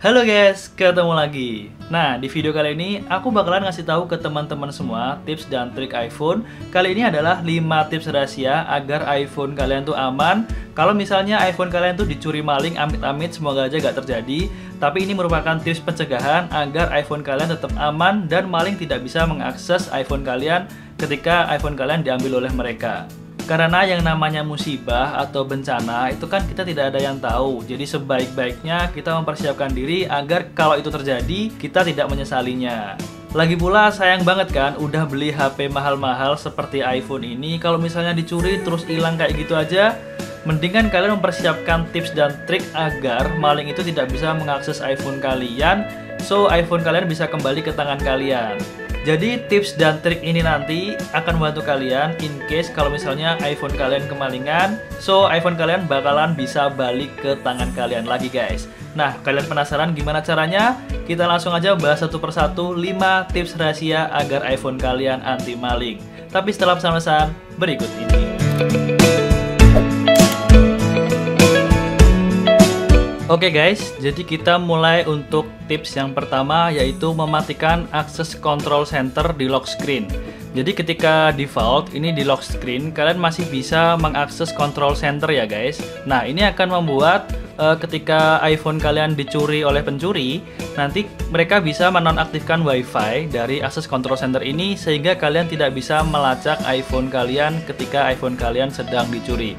Halo guys, ketemu lagi. Nah, di video kali ini aku bakalan ngasih tahu ke teman-teman semua tips dan trik iPhone. Kali ini adalah 5 tips rahasia agar iPhone kalian tuh aman. Kalau misalnya iPhone kalian tuh dicuri maling, amit-amit semoga aja gak terjadi. Tapi ini merupakan tips pencegahan agar iPhone kalian tetap aman dan maling tidak bisa mengakses iPhone kalian ketika iPhone kalian diambil oleh mereka. Karena yang namanya musibah atau bencana itu kan kita tidak ada yang tahu. Jadi sebaik-baiknya kita mempersiapkan diri agar kalau itu terjadi kita tidak menyesalinya. Lagi pula sayang banget kan udah beli HP mahal-mahal seperti iPhone ini, kalau misalnya dicuri terus hilang kayak gitu aja. Mendingan kalian mempersiapkan tips dan trik agar maling itu tidak bisa mengakses iPhone kalian, so iPhone kalian bisa kembali ke tangan kalian. Jadi tips dan trik ini nanti akan membantu kalian in case kalau misalnya iPhone kalian kemalingan, so iPhone kalian bakalan bisa balik ke tangan kalian lagi guys. Nah, kalian penasaran gimana caranya? Kita langsung aja bahas satu persatu 5 tips rahasia agar iPhone kalian anti maling. Tapi setelah pesan-pesan berikut ini. Oke guys, jadi kita mulai untuk tips yang pertama, yaitu mematikan akses control center di lock screen. Jadi ketika default ini di lock screen, kalian masih bisa mengakses control center ya guys. Nah, ini akan membuat ketika iPhone kalian dicuri oleh pencuri, nanti mereka bisa menonaktifkan WiFi dari akses control center ini, sehingga kalian tidak bisa melacak iPhone kalian ketika iPhone kalian sedang dicuri.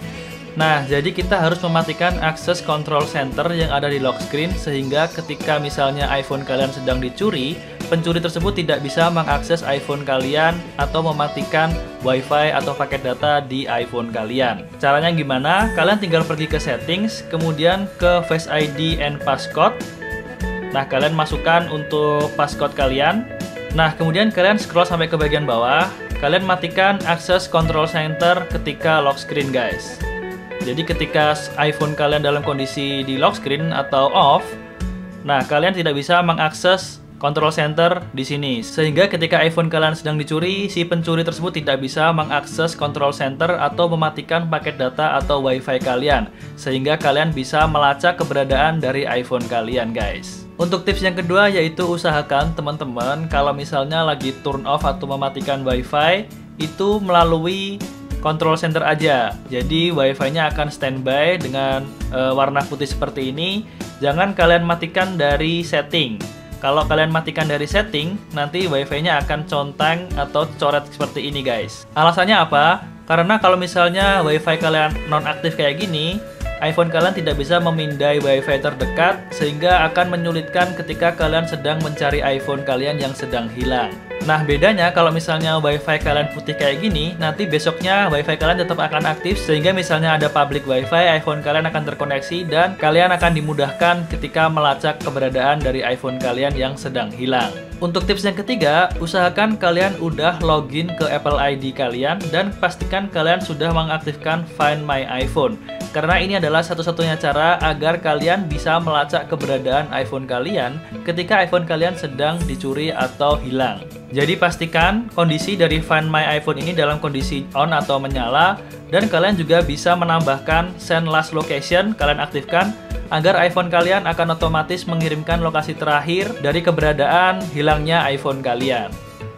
Nah, jadi kita harus mematikan akses control center yang ada di lock screen, sehingga ketika misalnya iPhone kalian sedang dicuri, pencuri tersebut tidak bisa mengakses iPhone kalian atau mematikan WiFi atau paket data di iPhone kalian. Caranya gimana? Kalian tinggal pergi ke settings, kemudian ke Face ID and Passcode. Nah, kalian masukkan untuk passcode kalian. Nah, kemudian kalian scroll sampai ke bagian bawah. Kalian matikan akses control center ketika lock screen guys. Jadi ketika iPhone kalian dalam kondisi di lock screen atau off, nah kalian tidak bisa mengakses control center di sini. Sehingga ketika iPhone kalian sedang dicuri, si pencuri tersebut tidak bisa mengakses control center atau mematikan paket data atau WiFi kalian. Sehingga kalian bisa melacak keberadaan dari iPhone kalian guys. Untuk tips yang kedua, yaitu usahakan teman-teman kalau misalnya lagi turn off atau mematikan WiFi, itu melalui control center aja. Jadi WiFi-nya akan standby dengan warna putih seperti ini. Jangan kalian matikan dari setting. Kalau kalian matikan dari setting, nanti WiFi-nya akan conteng atau coret seperti ini guys. Alasannya apa? Karena kalau misalnya WiFi kalian nonaktif kayak gini, iPhone kalian tidak bisa memindai WiFi terdekat, sehingga akan menyulitkan ketika kalian sedang mencari iPhone kalian yang sedang hilang. Nah, bedanya kalau misalnya WiFi kalian putih kayak gini, nanti besoknya WiFi kalian tetap akan aktif, sehingga misalnya ada public WiFi, iPhone kalian akan terkoneksi dan kalian akan dimudahkan ketika melacak keberadaan dari iPhone kalian yang sedang hilang. Untuk tips yang ketiga, usahakan kalian udah login ke Apple ID kalian dan pastikan kalian sudah mengaktifkan Find My iPhone. Karena ini adalah satu-satunya cara agar kalian bisa melacak keberadaan iPhone kalian ketika iPhone kalian sedang dicuri atau hilang. Jadi pastikan kondisi dari Find My iPhone ini dalam kondisi on atau menyala, dan kalian juga bisa menambahkan Send Last Location, kalian aktifkan agar iPhone kalian akan otomatis mengirimkan lokasi terakhir dari keberadaan hilangnya iPhone kalian.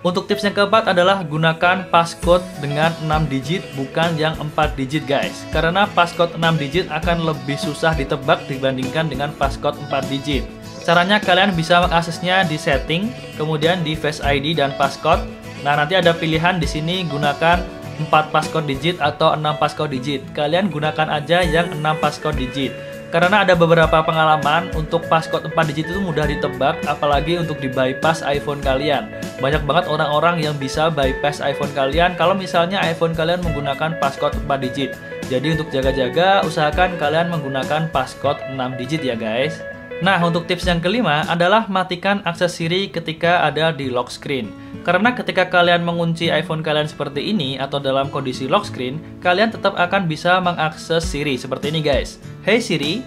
Untuk tips yang keempat adalah gunakan passcode dengan 6 digit bukan yang 4 digit guys. Karena passcode 6 digit akan lebih susah ditebak dibandingkan dengan passcode 4 digit. Caranya kalian bisa mengaksesnya di setting, kemudian di Face ID dan passcode. Nah, nanti ada pilihan di sini gunakan 4 passcode digit atau 6 passcode digit. Kalian gunakan aja yang 6 passcode digit. Karena ada beberapa pengalaman untuk passcode 4 digit itu mudah ditebak, apalagi untuk di bypass iPhone kalian. Banyak banget orang-orang yang bisa bypass iPhone kalian kalau misalnya iPhone kalian menggunakan passcode 4 digit. Jadi untuk jaga-jaga, usahakan kalian menggunakan passcode 6 digit ya guys. Nah, untuk tips yang kelima adalah matikan akses Siri ketika ada di lock screen. Karena ketika kalian mengunci iPhone kalian seperti ini atau dalam kondisi lock screen, kalian tetap akan bisa mengakses Siri seperti ini guys. Hey Siri.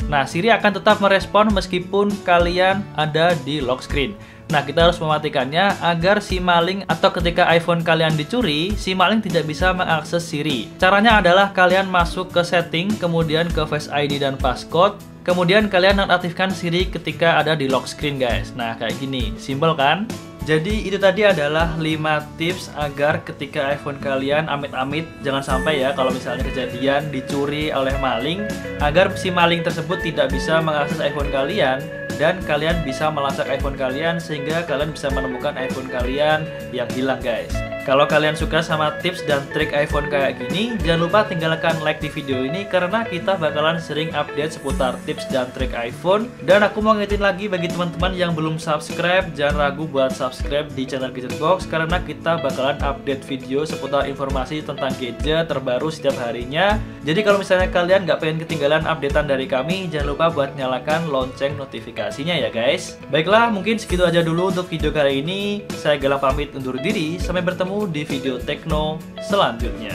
Nah, Siri akan tetap merespon meskipun kalian ada di lock screen. Nah, kita harus mematikannya agar si maling atau ketika iPhone kalian dicuri, si maling tidak bisa mengakses Siri. Caranya adalah kalian masuk ke setting, kemudian ke Face ID dan Passcode. Kemudian kalian nonaktifkan Siri ketika ada di lock screen guys. Nah kayak gini, simpel kan? Jadi itu tadi adalah 5 tips agar ketika iPhone kalian amit-amit jangan sampai ya kalau misalnya kejadian dicuri oleh maling, agar si maling tersebut tidak bisa mengakses iPhone kalian dan kalian bisa melacak iPhone kalian sehingga kalian bisa menemukan iPhone kalian yang hilang guys. Kalau kalian suka sama tips dan trik iPhone kayak gini, jangan lupa tinggalkan like di video ini karena kita bakalan sering update seputar tips dan trik iPhone. Dan aku mau ngingetin lagi bagi teman-teman yang belum subscribe, jangan ragu buat subscribe di channel Gadget Box karena kita bakalan update video seputar informasi tentang gadget terbaru setiap harinya. Jadi kalau misalnya kalian nggak pengen ketinggalan updatean dari kami, jangan lupa buat nyalakan lonceng notifikasinya ya guys. Baiklah, mungkin segitu aja dulu untuk video kali ini. Saya Galang pamit undur diri, sampai bertemu di video Tekno selanjutnya.